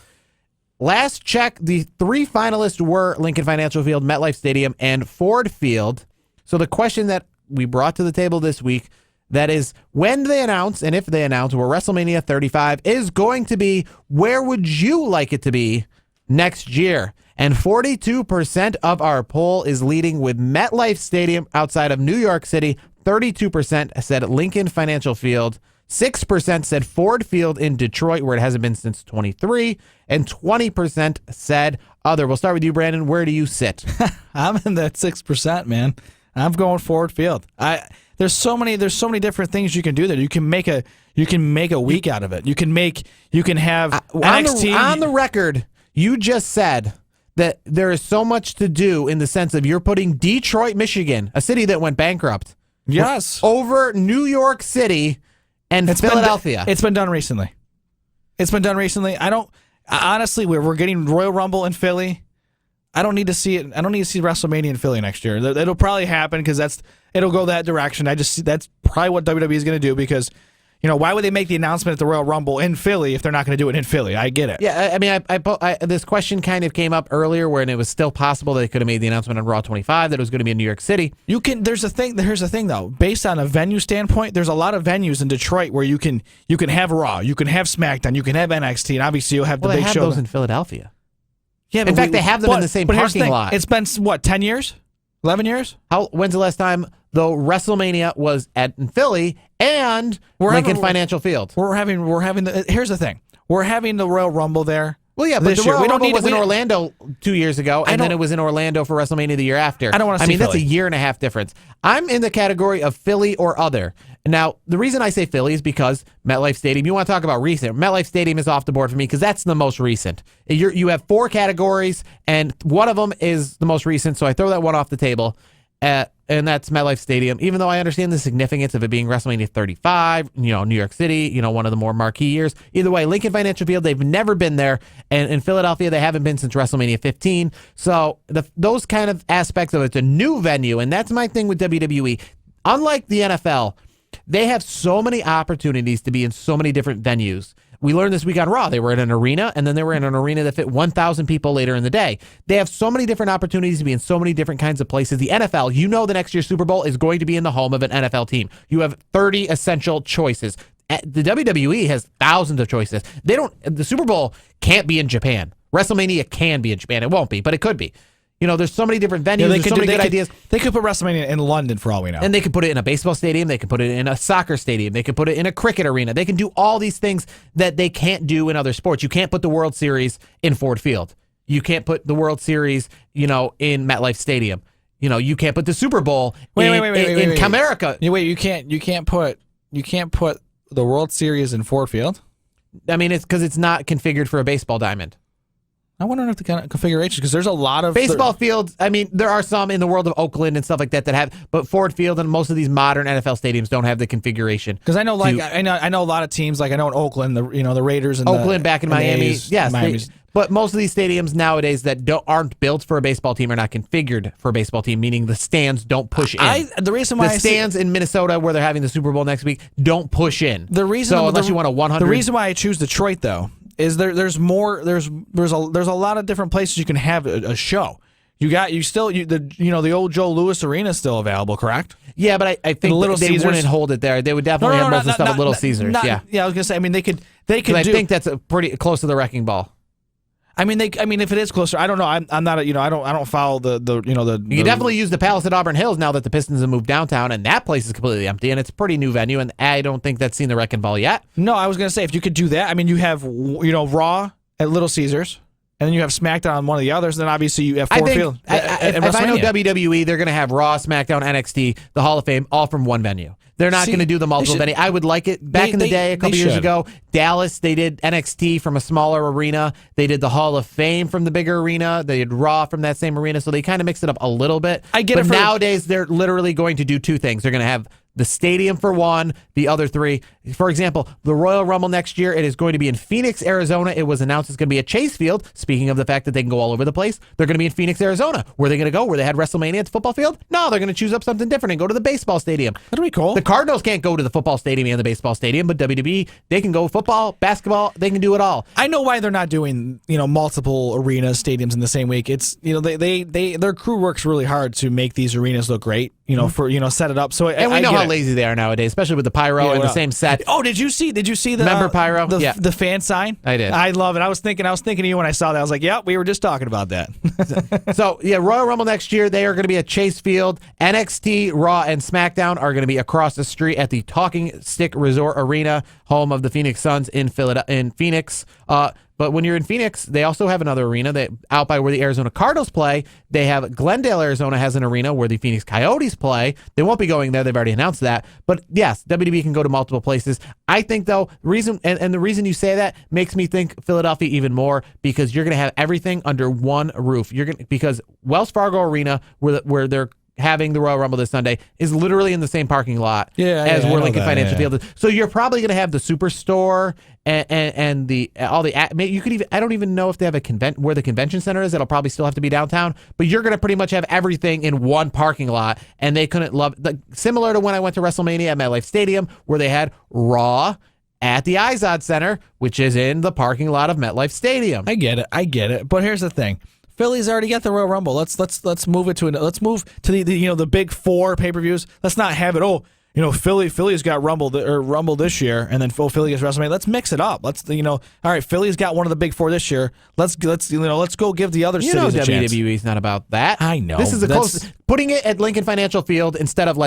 Last check, the 3 finalists were Lincoln Financial Field, MetLife Stadium, and Ford Field. So the question that we brought to the table this week, that is, when they announce, and if they announce, where WrestleMania 35 is going to be, where would you like it to be next year? And 42% of our poll is leading with MetLife Stadium outside of New York City. 32% said Lincoln Financial Field. 6% said Ford Field in Detroit, where it hasn't been since 23. And 20% said other. We'll start with you, Brandon. Where do you sit?
I'm in that 6%, man. I'm going Ford Field. There's so many different things you can do there. You can make a week out of it. You can have NXT
on the record. You just said that there is so much to do in the sense of you're putting Detroit, Michigan, a city that went bankrupt,
yes,
over New York City and Philadelphia.
It's been done recently. Honestly, we're getting Royal Rumble in Philly. I don't need to see it. I don't need to see WrestleMania in Philly next year. It'll probably happen because it'll go that direction. That's probably what WWE is going to do because, why would they make the announcement at the Royal Rumble in Philly if they're not going to do it in Philly? I get it.
Yeah, I mean, this question kind of came up earlier when it was still possible they could have made the announcement on Raw 25 that it was going to be in New York City.
Here's the thing though. Based on a venue standpoint, there's a lot of venues in Detroit where you can have Raw, you can have SmackDown, you can have NXT, and obviously you'll have the big show.
They have those in Philadelphia.
Yeah,
in fact, they have them in the same parking lot.
It's been, 10 years? 11 years?
When's the last time though WrestleMania was in Philly and Lincoln Financial Field?
Here's the thing. We're having the Royal Rumble there.
Well, yeah, but the Royal Rumble was in Orlando 2 years ago, and then it was in Orlando for WrestleMania the year after.
I don't want to see
that's a
Philly.
year and a half difference. I'm in the category of Philly or other. Now, the reason I say Philly is because MetLife Stadium, you want to talk about recent. MetLife Stadium is off the board for me because that's the most recent. You have 4 categories, and one of them is the most recent, so I throw that one off the table. And that's MetLife Stadium, even though I understand the significance of it being WrestleMania 35, New York City, one of the more marquee years. Either way, Lincoln Financial Field, they've never been there. And in Philadelphia, they haven't been since WrestleMania 15. So those kind of aspects of it's a new venue. And that's my thing with WWE. Unlike the NFL, they have so many opportunities to be in so many different venues. We learned this week on Raw. They were in an arena, and then they were in an arena that fit 1,000 people later in the day. They have so many different opportunities to be in so many different kinds of places. The NFL, the next year's Super Bowl is going to be in the home of an NFL team. You have 30 essential choices. The WWE has thousands of choices. The Super Bowl can't be in Japan. WrestleMania can be in Japan. It won't be, but it could be. There's so many different venues. There's so many good ideas.
They could put WrestleMania in London for all we know.
And they could put it in a baseball stadium. They could put it in a soccer stadium. They could put it in a cricket arena. They can do all these things that they can't do in other sports. You can't put the World Series in Ford Field. You can't put the World Series, in MetLife Stadium. You can't put the Super Bowl in Comerica.
Wait, you can't put the World Series in Ford Field?
I mean, it's because it's not configured for a baseball diamond.
I wonder if the kind of configuration, because there's a lot of
baseball fields. I mean, there are some in the world of Oakland and stuff like that have, but Ford Field and most of these modern NFL stadiums don't have the configuration.
Because I know, I know a lot of teams. Like I know in Oakland, the Raiders and
Oakland back in Miami. Yes, but most of these stadiums nowadays that aren't built for a baseball team are not configured for a baseball team, meaning the stands don't push in.
The reason why
the stands in Minnesota, where they're having the Super Bowl next week, don't push in.
The reason,
unless you want a 100.
The reason why I choose Detroit though is there's a lot of different places you can have a show. The old Joe Louis Arena is still available, correct?
Yeah, but I think they wouldn't hold it there. They would definitely have most of the stuff at Little Caesars.
I was gonna say. I mean, they could. I
think that's pretty close to the wrecking ball.
I mean, if it is closer, I don't know. I'm not. I don't follow the. You
can definitely use the Palace at Auburn Hills now that the Pistons have moved downtown, and that place is completely empty, and it's a pretty new venue, and I don't think that's seen the wrecking ball yet.
No, I was gonna say if you could do that. I mean, you have Raw at Little Caesars, and then you have SmackDown on one of the others, and then obviously you have Ford Field.
If I know WWE, they're gonna have Raw, SmackDown, NXT, the Hall of Fame, all from one venue. They're not going to do the multiple venue. I would like it. Back in the day, a couple years ago, Dallas, they did NXT from a smaller arena. They did the Hall of Fame from the bigger arena. They did Raw from that same arena. So they kind of mixed it up a little bit.
I get it.
But nowadays, they're literally going to do two things. They're going to have the stadium for one, the other three. For example, the Royal Rumble next year, it is going to be in Phoenix, Arizona. It was announced it's going to be at Chase Field. Speaking of the fact that they can go all over the place, they're going to be in Phoenix, Arizona. Where are they going to go? Where they had WrestleMania at the football field? No, they're going to choose up something different and go to the baseball stadium.
That'll be cool.
The Cardinals can't go to the football stadium and the baseball stadium, but WWE, they can go football, basketball, they can do it all.
I know why they're not doing, multiple arenas, stadiums in the same week. It's, their crew works really hard to make these arenas look great, set it up. So
and we know how lazy they are nowadays, especially with the pyro and the same set.
Oh, did you see the
Remember pyro?
The fan sign?
I did.
I love it. I was thinking of you when I saw that. I was like, yep, we were just talking about that.
So, Royal Rumble next year, they are going to be at Chase Field. NXT, Raw, and SmackDown are going to be across the street at the Talking Stick Resort Arena, home of the Phoenix Suns in Phoenix. But when you're in Phoenix, they also have another arena that out by where the Arizona Cardinals play. They have Glendale, Arizona has an arena where the Phoenix Coyotes play. They won't be going there. They've already announced that. But yes, WWE can go to multiple places. I think, though, the reason you say that makes me think Philadelphia even more, because you're going to have everything under one roof. Because Wells Fargo Arena, where they're having the Royal Rumble this Sunday, is literally in the same parking lot as where Lincoln Financial Field is. So you're probably going to have the Superstore and you could even, I don't even know if they have where the convention center is. It'll probably still have to be downtown, but you're going to pretty much have everything in one parking lot. And they couldn't similar to when I went to WrestleMania at MetLife Stadium, where they had Raw at the Izod Center, which is in the parking lot of MetLife Stadium.
I get it. But here's the thing. Philly's already got the Royal Rumble. Let's move it to the big four pay-per-views. Let's not have it. Oh, Philly's got Rumble this year, and then Philly gets WrestleMania. Let's mix it up. Let's all right. Philly's got one of the big four this year. Let's go give the other cities a chance.
WWE's not about that.
I know.
This is the closest. Putting it at Lincoln Financial Field instead of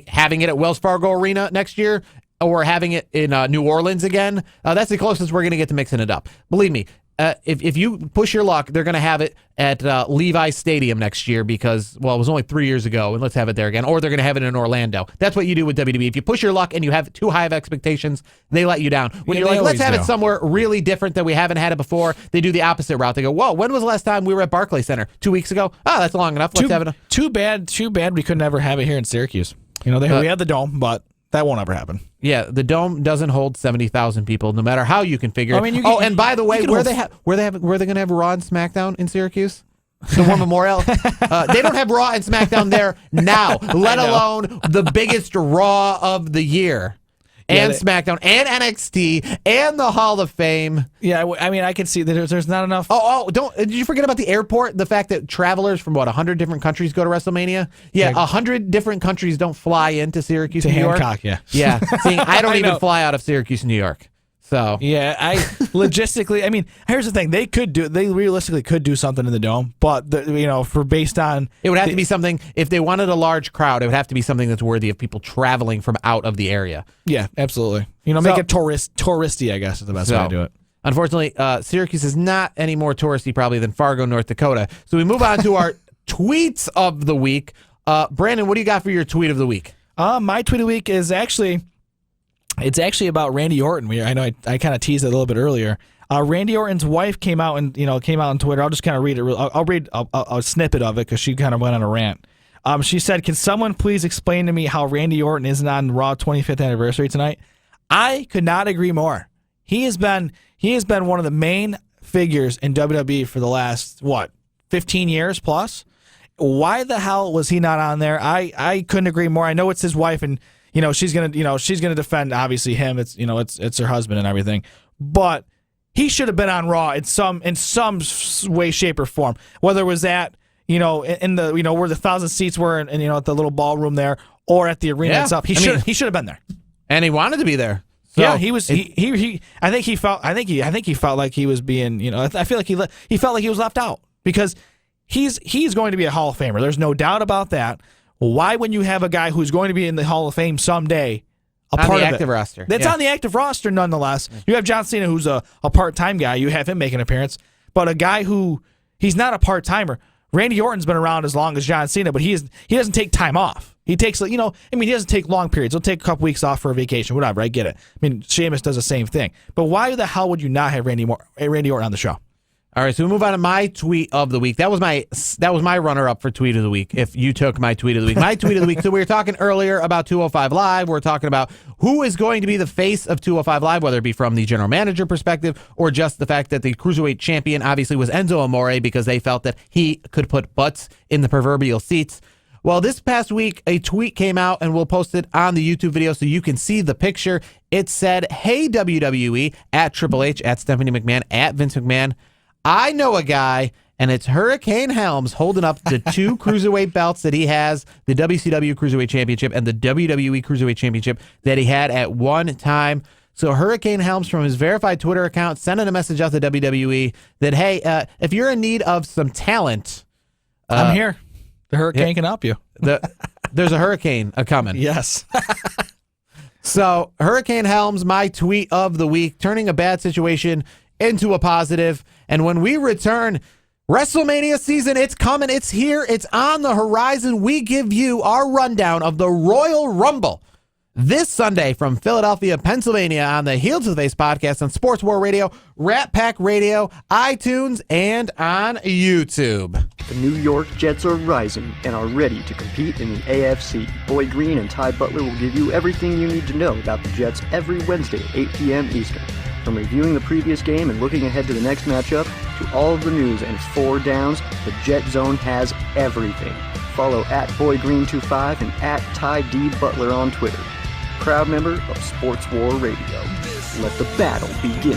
having it at Wells Fargo Arena next year, or having it in New Orleans again. That's the closest we're going to get to mixing it up. Believe me. If you push your luck, they're going to have it at Levi's Stadium next year because, well, it was only 3 years ago, and let's have it there again. Or they're going to have it in Orlando. That's what you do with WWE. If you push your luck and you have too high of expectations, they let you down. When you're like, let's have it somewhere really different that we haven't had it before, they do the opposite route. They go, whoa, when was the last time we were at Barclays Center? 2 weeks ago? Oh, that's long enough. Let's have it.
Too bad we could never have it here in Syracuse. We had the Dome, but that won't ever happen.
Yeah, the Dome doesn't hold 70,000 people, no matter how you configure it. And by the way, where they going to have Raw and SmackDown in Syracuse? The War Memorial. They don't have Raw and SmackDown there now, let alone the biggest Raw of the year. And SmackDown, and NXT, and the Hall of Fame.
Yeah, I mean, I can see that there's not enough.
Did you forget about the airport? The fact that travelers from 100 different countries go to WrestleMania? Yeah, 100 different countries don't fly into Syracuse, New York.
Hancock, yeah.
Yeah, see, I don't even fly out of Syracuse, New York. So
yeah, logistically, I mean, here's the thing: they realistically could do something in the Dome, but based on
it would have to be something. If they wanted a large crowd, it would have to be something that's worthy of people traveling from out of the area.
Yeah, absolutely. Make it touristy, I guess is the best way to do it.
Unfortunately, Syracuse is not any more touristy probably than Fargo, North Dakota. So we move on to our tweets of the week. Brandon, what do you got for your tweet of the week?
My tweet of the week is actually. It's actually about Randy Orton. I know I kind of teased it a little bit earlier. Randy Orton's wife came out on Twitter. I'll just kind of read it. I'll read a snippet of it because she kind of went on a rant. She said, "Can someone please explain to me how Randy Orton isn't on Raw 25th anniversary tonight?" I could not agree more. He has been one of the main figures in WWE for the last 15 years plus. Why the hell was he not on there? I couldn't agree more. I know it's his wife and. She's gonna defend obviously him. It's her husband and everything, but he should have been on Raw in some way, shape, or form. Whether it was at in the where the 1,000 seats were and at the little ballroom there, or at the arena itself. He should have been there,
and he wanted to be there.
So yeah, he was. I think he felt like he was being. I feel like he felt like he was left out because he's going to be a Hall of Famer. There's no doubt about that. Why, when you have a guy who's going to be in the Hall of Fame someday,
part of the active roster?
That's on the active roster, nonetheless. You have John Cena, who's a part-time guy. You have him make an appearance. But a guy who, he's not a part-timer. Randy Orton's been around as long as John Cena, but he doesn't take time off. He takes, he doesn't take long periods. He'll take a couple weeks off for a vacation, whatever. I get it. I mean, Sheamus does the same thing. But why the hell would you not have Randy Orton on the show?
All right, so we move on to my tweet of the week. That was my runner-up for tweet of the week, if you took my tweet of the week. My tweet of the week, so we were talking earlier about 205 Live. We're talking about who is going to be the face of 205 Live, whether it be from the general manager perspective or just the fact that the Cruiserweight champion obviously was Enzo Amore because they felt that he could put butts in the proverbial seats. Well, this past week, a tweet came out, and we'll post it on the YouTube video so you can see the picture. It said, "Hey, WWE, at Triple H, at Stephanie McMahon, at Vince McMahon, I know a guy, and it's Hurricane Helms holding up the two cruiserweight belts that he has, the WCW Cruiserweight Championship and the WWE Cruiserweight Championship that he had at one time." So Hurricane Helms from his verified Twitter account sending a message out to WWE that, hey, if you're in need of some talent,
I'm here. The Hurricane can help you.
There's a hurricane a-coming.
Yes.
So Hurricane Helms, my tweet of the week, turning a bad situation into a positive. And when we return, WrestleMania season, it's coming, it's here, it's on the horizon. We give you our rundown of the Royal Rumble this Sunday from Philadelphia, Pennsylvania on the Heel to the Face podcast on Sports War Radio, Rat Pack Radio, iTunes, and on YouTube.
The New York Jets are rising and are ready to compete in the AFC. Boy Green and Ty Butler will give you everything you need to know about the Jets every Wednesday at 8 p.m. Eastern. From reviewing the previous game and looking ahead to the next matchup, to all of the news and 4 downs, the Jet Zone has everything. Follow at BoyGreen25 and at Ty D. Butler on Twitter. Proud member of Sports War Radio. Let the battle begin.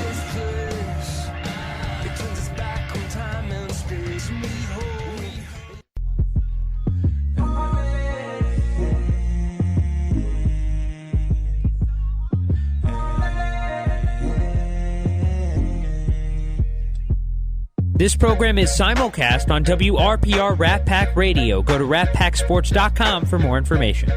This program is simulcast on WRPR Rat Pack Radio. Go to ratpacksports.com for more information.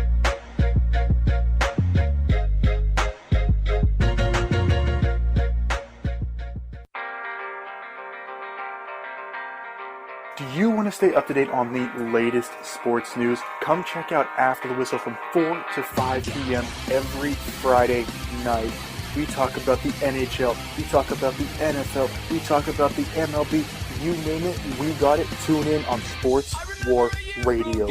Do you want to stay up to date on the latest sports news? Come check out After the Whistle from 4 to 5 p.m. every Friday night. We talk about the NHL, we talk about the NFL, we talk about the MLB. You name it, we got it. Tune in on Sports War Radio.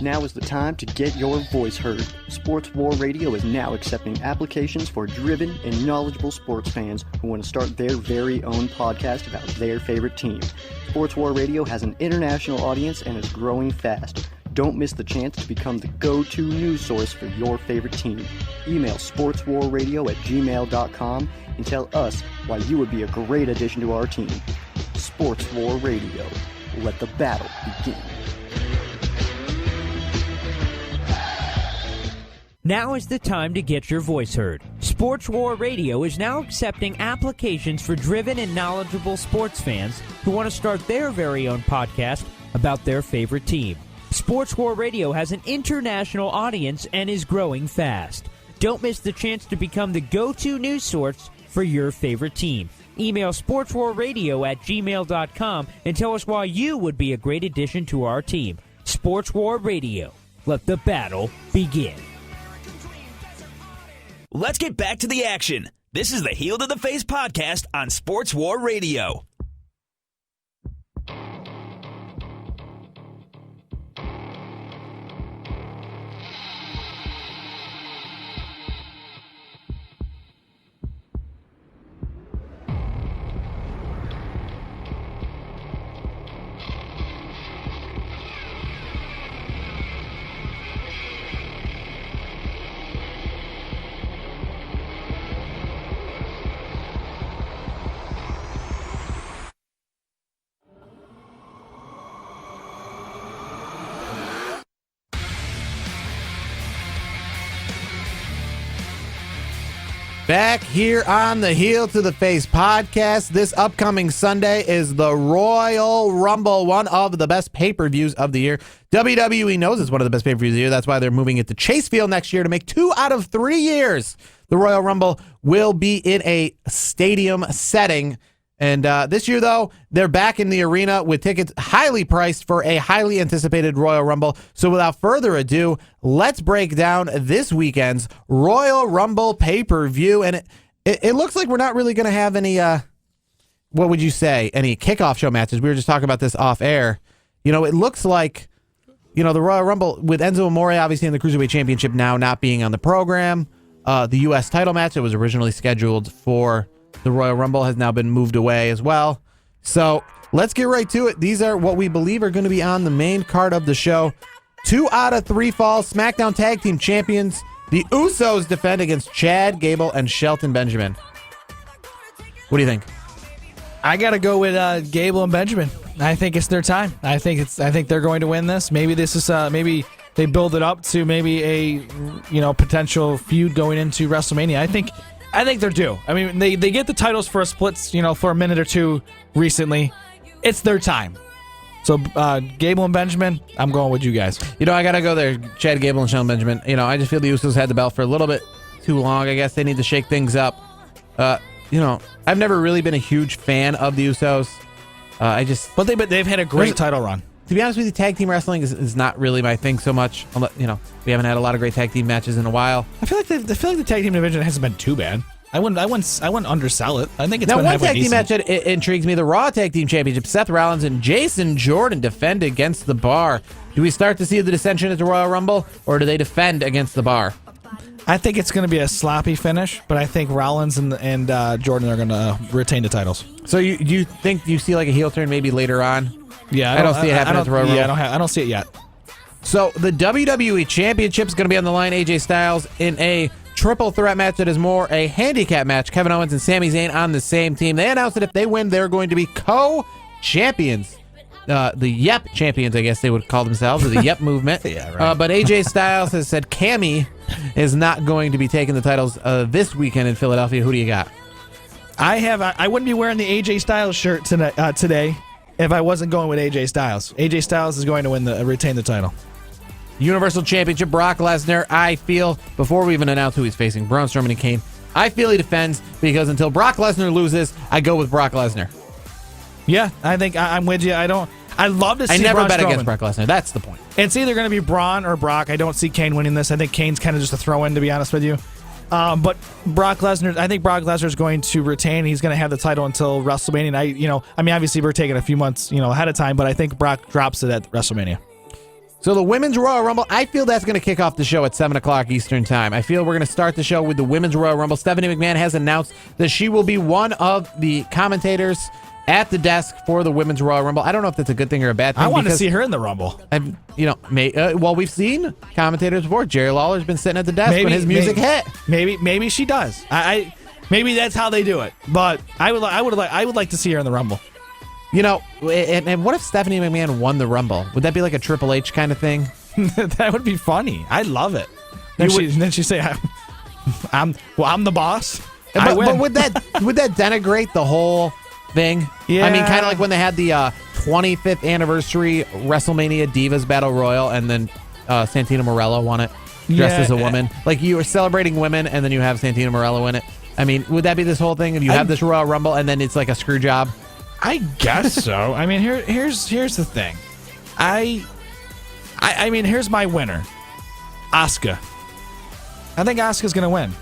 Now is the time to get your voice heard. Sports War Radio is now accepting applications for driven and knowledgeable sports fans who want to start their very own podcast about their favorite team. Sports War Radio has an international audience and is growing fast. Don't miss the chance to become the go-to news source for your favorite team. Email sportswarradio@gmail.com and tell us why you would be a great addition to our team. Sports War Radio. Let the battle begin.
Now is the time to get your voice heard. Sports War Radio is now accepting applications for driven and knowledgeable sports fans who want to start their very own podcast about their favorite team. Sports War Radio has an international audience and is growing fast. Don't miss the chance to become the go-to news source for your favorite team. Email sportswarradio@gmail.com and tell us why you would be a great addition to our team. Sports War Radio. Let the battle begin.
Let's get back to the action. This is the Heel to the Face podcast on Sports War Radio.
Back here on the Heel to the Face podcast. This upcoming Sunday is the Royal Rumble, one of the best pay-per-views of the year. WWE knows it's one of the best pay-per-views of the year. That's why they're moving it to Chase Field next year to make 2 out of 3 years. The Royal Rumble will be in a stadium setting. And this year, though, they're back in the arena with tickets highly priced for a highly anticipated Royal Rumble. So without further ado, let's break down this weekend's Royal Rumble pay-per-view. And it looks like we're not really going to have any, what would you say, any kickoff show matches. We were just talking about this off air. You know, it looks like, you know, the Royal Rumble with Enzo Amore, obviously in the Cruiserweight Championship now not being on the program. The U.S. title match that was originally scheduled for the Royal Rumble has now been moved away as well. So let's get right to it. These are what we believe are going to be on the main card of the show. 2 out of 3 falls. SmackDown Tag Team Champions. The Usos defend against Chad Gable and Shelton Benjamin. What do you think?
I got to go with Gable and Benjamin. I think it's their time. I think they're going to win this. Maybe this is maybe they build it up to maybe a potential feud going into WrestleMania. I think they're due. I mean, they get the titles for a split, for a minute or two recently. It's their time. So, Gable and Benjamin, I'm going with you guys.
I got to go there. Chad Gable and Shelton Benjamin. I just feel the Usos had the belt for a little bit too long. I guess they need to shake things up. I've never really been a huge fan of the Usos.
But they've had a great title run.
To be honest with you, tag team wrestling is not really my thing so much. We haven't had a lot of great tag team matches in a while.
I feel like the tag team division hasn't been too bad. I wouldn't undersell it. I think it's
now
been
one tag team
decent.
match that intrigues me: the Raw Tag Team Championship. Seth Rollins and Jason Jordan defend against the Bar. Do we start to see the dissension at the Royal Rumble, or do they defend against the Bar?
I think it's going to be a sloppy finish, but I think Rollins and Jordan are going to retain the titles.
So you think you see like a heel turn maybe later on?
Yeah,
I don't see it happening at the Royal Rumble.
Yeah, I don't see it yet.
So the WWE Championship is going to be on the line. AJ Styles in a triple threat match that is more a handicap match. Kevin Owens and Sami Zayn on the same team. They announced that if they win, they're going to be co-champions. Yep champions, I guess they would call themselves, or the Yep movement.
Yeah, right.
But AJ Styles has said Cammy is not going to be taking the titles this weekend in Philadelphia. Who do you got?
I wouldn't be wearing the AJ Styles shirt today if I wasn't going with AJ Styles. AJ Styles is going to retain the title.
Universal Championship, Brock Lesnar. I feel, before we even announce who he's facing, Braun Strowman and Kane, I feel he defends, because until Brock Lesnar loses, I go with Brock Lesnar.
Yeah, I think I'm with you. I love to see
I never
Braun
bet
Strowman
against Brock Lesnar. That's the point.
It's either going to be Braun or Brock. I don't see Kane winning this. I think Kane's kind of just a throw-in, to be honest with you. But Brock Lesnar, I think Brock Lesnar is going to retain. He's going to have the title until WrestleMania. And obviously we're taking a few months, ahead of time, but I think Brock drops it at WrestleMania.
So the Women's Royal Rumble, I feel that's going to kick off the show at 7 o'clock Eastern Time. I feel we're going to start the show with the Women's Royal Rumble. Stephanie McMahon has announced that she will be one of the commentators at the desk for the Women's Royal Rumble. I don't know if that's a good thing or a bad thing.
I want to see her in the Rumble.
Well, we've seen commentators before. Jerry Lawler's been sitting at the desk when his music hit.
Maybe she does. Maybe that's how they do it. But I would like to see her in the Rumble.
And what if Stephanie McMahon won the Rumble? Would that be like a Triple H kind of thing?
That would be funny. I'd love it. Then she say, "I'm the boss."
But would that denigrate the whole thing?
Yeah.
I mean, kind of like when they had the 25th anniversary WrestleMania Divas Battle Royal, and then Santino Marella won it dressed as a woman. Like, you were celebrating women, and then you have Santino Marella win it. I mean, would that be this whole thing? If you have this Royal Rumble, and then it's like a screw job?
I guess so. I mean, here's the thing. I mean, here's my winner, Asuka. I think Asuka's gonna win.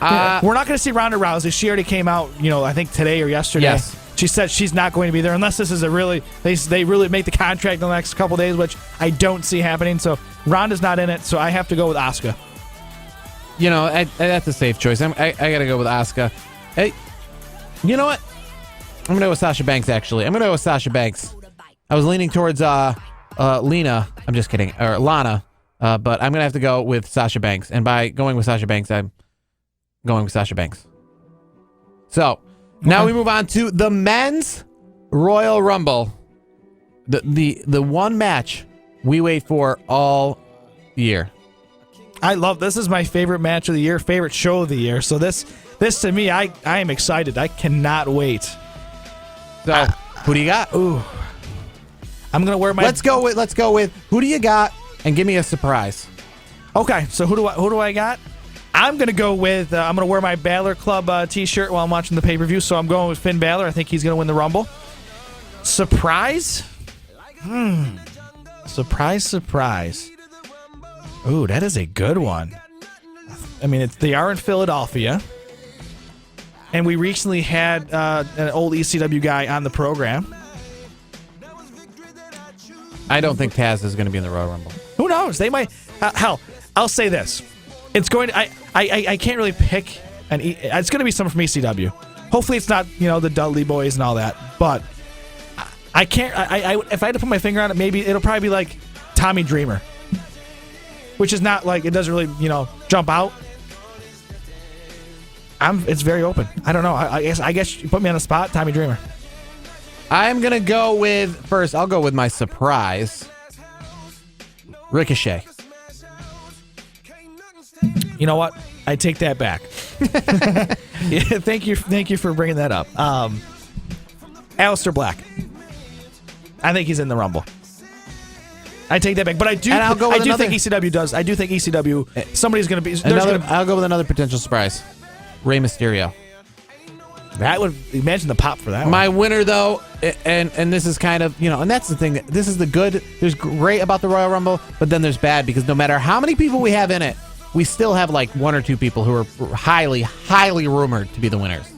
We're not gonna see Ronda Rousey. She already came out, I think today or yesterday.
Yes.
She said she's not going to be there unless this is they really make the contract in the next couple days, which I don't see happening. So Ronda's not in it, so I have to go with Asuka.
That's a safe choice. I gotta go with Asuka. Hey, you know what? I'm gonna go with Sasha Banks. Actually, I'm gonna go with Sasha Banks. I was leaning towards Lena. I'm just kidding, or Lana. But I'm gonna have to go with Sasha Banks. And by going with Sasha Banks, I'm going with Sasha Banks. So now we move on to the Men's Royal Rumble. The one match we wait for all year.
I love this. Is my favorite match of the year, favorite show of the year. So this to me, I am excited. I cannot wait.
So, who do you got?
Ooh, I'm gonna wear my.
Let's go with who do you got, and give me a surprise.
Okay, so who do I got? I'm gonna go with. I'm gonna wear my Balor Club T-shirt while I'm watching the pay-per-view. So I'm going with Finn Balor. I think he's gonna win the Rumble. Surprise? Surprise. Ooh, that is a good one. I mean, they are in Philadelphia. And we recently had an old ECW guy on the program.
I don't think Taz is going to be in the Royal Rumble.
Who knows? They might. Hell, I'll say this: it's going to. I can't really pick an. It's going to be someone from ECW. Hopefully, it's not the Dudley Boys and all that. But I can't. If I had to put my finger on it, maybe it'll probably be like Tommy Dreamer, which is not like it doesn't really jump out. It's very open. I don't know. I guess you put me on the spot, Tommy Dreamer.
I'm gonna go with first. I'll go with my surprise, Ricochet.
You know what? I take that back. Yeah, thank you for bringing that up. Aleister Black. I think he's in the Rumble. I take that back, but I do think ECW does. I do think ECW. Somebody's gonna be.
I'll go with another potential surprise. Rey Mysterio.
That would imagine the pop for that.
My winner, though, and this is kind of and that's the thing. This is the good. There's great about the Royal Rumble, but then there's bad because no matter how many people we have in it, we still have like one or two people who are highly, highly rumored to be the winners.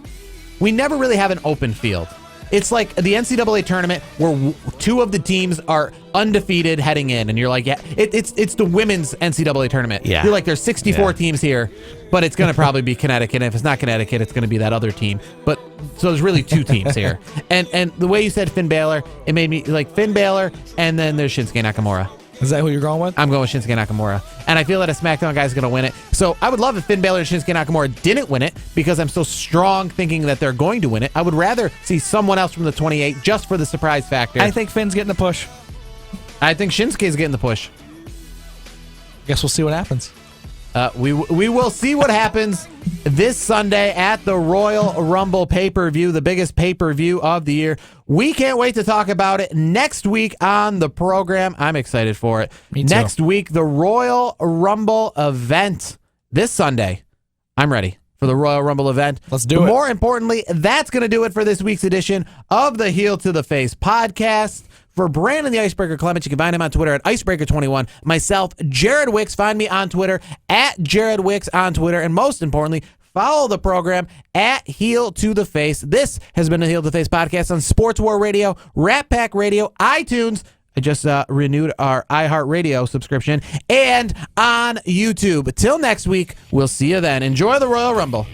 We never really have an open field. It's like the NCAA tournament where two of the teams are undefeated heading in, and you're like, yeah, it's the women's NCAA tournament.
Yeah.
You're like, there's 64 teams here, but it's going to probably be Connecticut. And if it's not Connecticut, it's going to be that other team. But so there's really two teams here. And the way you said Finn Balor, it made me like Finn Balor, and then there's Shinsuke Nakamura.
Is that who you're going with?
I'm going with Shinsuke Nakamura. And I feel that a SmackDown guy is going to win it. So I would love if Finn Balor and Shinsuke Nakamura didn't win it because I'm so strong thinking that they're going to win it. I would rather see someone else from the 28 just for the surprise factor.
I think Finn's getting the push.
I think Shinsuke's getting the push.
Guess we'll see what happens.
We will see what happens this Sunday at the Royal Rumble pay-per-view, the biggest pay-per-view of the year. We can't wait to talk about it next week on the program. I'm excited for it.
Me too.
Next week, the Royal Rumble event this Sunday. I'm ready for the Royal Rumble event.
Let's do it.
More importantly, that's going to do it for this week's edition of the Heel to the Face podcast. For Brandon the Icebreaker Clements, you can find him on Twitter at Icebreaker21. Myself, Jared Wicks. Find me on Twitter at Jared Wicks on Twitter. And most importantly, follow the program at Heel to the Face. This has been the Heel to the Face podcast on Sports War Radio, Rat Pack Radio, iTunes. I just renewed our iHeartRadio subscription, and on YouTube. Till next week, we'll see you then. Enjoy the Royal Rumble.